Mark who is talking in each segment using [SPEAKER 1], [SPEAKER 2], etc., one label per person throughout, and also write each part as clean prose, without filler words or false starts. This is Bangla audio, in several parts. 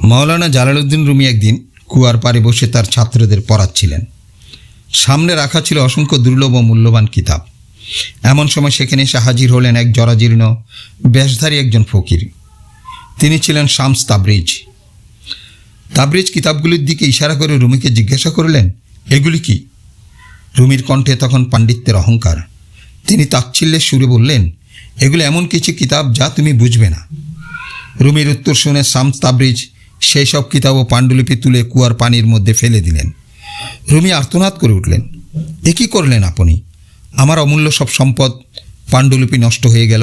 [SPEAKER 1] মাওলানা জালালউদ্দিন রুমি একদিন কুয়ার পাড়ে বসে তার ছাত্রদের পড়াচ্ছিলেন। সামনে রাখা ছিল অসংখ্য দুর্লভ ও মূল্যবান কিতাব। এমন সময় সেখানে এসে হাজির হলেন এক জরাজীর্ণ বেশধারী একজন ফকির। তিনি ছিলেন শামস তাবরিজ। তাবরিজ কিতাবগুলির দিকে ইশারা করে রুমিকে জিজ্ঞাসা করলেন, এগুলি কি? রুমির কণ্ঠে তখন পাণ্ডিত্যের অহংকার। তিনি তাচ্ছিল্যের সুরে বললেন, এগুলো এমন কিছু কিতাব যা তুমি বুঝবে না। রুমির উত্তর শুনে শামস তাবরিজ সেই সব কিতাব ও পাণ্ডুলিপি তুলে কুয়ার পানির মধ্যে ফেলে দিলেন। রুমি আর্তনাদ করে উঠলেন, এ কী করলেন আপনি? আমার অমূল্য সব সম্পদ পাণ্ডুলিপি নষ্ট হয়ে গেল।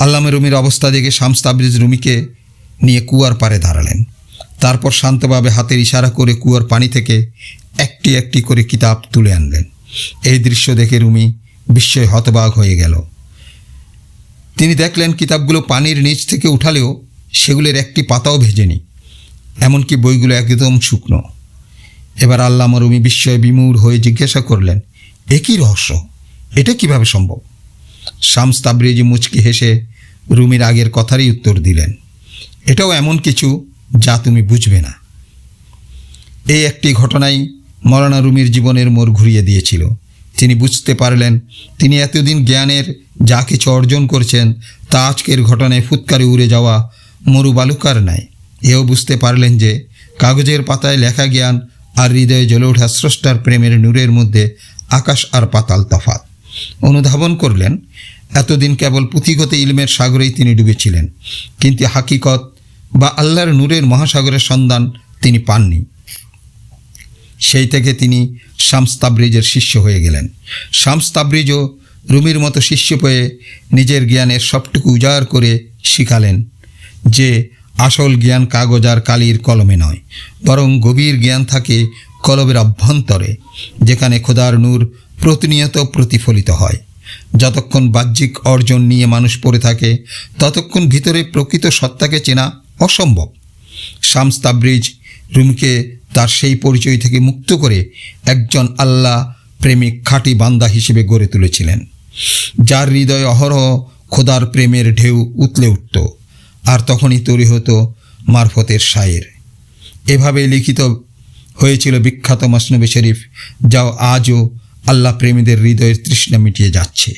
[SPEAKER 1] আল্লামা রুমির অবস্থা দেখে শামস তাবরিজ রুমিকে নিয়ে কুয়ার পাড়ে দাঁড়ালেন। তারপর শান্তভাবে হাতের ইশারা করে কুয়ার পানি থেকে একটি একটি করে কিতাব তুলে আনলেন। এই দৃশ্য দেখে রুমি বিস্ময়ে হতবাক হয়ে গেল। তিনি দেখলেন কিতাবগুলো পানির নিচ থেকে উঠালেও সেগুলোর একটি পাতাও ভেজেনি, এমনকি বইগুলো একদম শুকনো। এবার আল্লামা রুমি বিস্ময়ে বিমূঢ় হয়ে জিজ্ঞাসা করলেন, এ কী রহস্য? এটা কিভাবে সম্ভব? শামস তাবরিজ মুচকি হেসে রুমির আগের কথারই উত্তর দিলেন, এটাও এমন কিছু যা তুমি বুঝবে না। এই একটি ঘটনাই মাওলানা রুমির জীবনের মোড় ঘুরিয়ে দিয়েছিল। তিনি বুঝতে পারলেন তিনি এতদিন জ্ঞানের যা কিছু অর্জন করছেন তা আজকের ঘটনায় ফুৎকারে উড়ে যাওয়া মরু বালুকার ন্যায়। এও বুঝতে পারলেন যে কাগজের পাতায় লেখা জ্ঞান আর হৃদয়ে জ্বলে ওঠা স্রষ্টার প্রেমের নূরের মধ্যে আকাশ আর পাতাল তফাৎ। অনুধাবন করলেন এতদিন কেবল পুঁথিগত ইলমের সাগরেই তিনি ডুবেছিলেন, কিন্তু হাকিকত বা আল্লাহর নূরের মহাসাগরের সন্ধান তিনি পাননি। সেই থেকে তিনি শামস তাবরিজের শিষ্য হয়ে গেলেন। শামস তাবরিজও রুমির মতো শিষ্য পেয়ে নিজের জ্ঞানের সবটুকু উজাড় করে শিখালেন যে আসল জ্ঞান কাগজ আর কালির কলমে নয়, বরং গভীর জ্ঞান থাকে কলবের অভ্যন্তরে, যেখানে খোদার নূর প্রতিনিয়ত প্রতিফলিত হয়। যতক্ষণ বাহ্যিক অর্জন নিয়ে মানুষ পড়ে থাকে ততক্ষণ ভিতরে প্রকৃত সত্তাকে চেনা অসম্ভব। শামস তাবরিজ রুমিকে তার সেই পরিচয় থেকে মুক্ত করে একজন আল্লাহ প্রেমিক খাঁটি বান্দা হিসেবে গড়ে তুলেছিলেন, যার হৃদয়ে অহরহ খোদার প্রেমের ঢেউ উতলে উঠত। আর তখনই তৈরি হতো মারফতের শায়ের। এভাবে লিখিত হয়েছিল বিখ্যাত মসনবি শরীফ, যা আজও আল্লাহ প্রেমীদের হৃদয়ের তৃষ্ণা মিটিয়ে যাচ্ছে।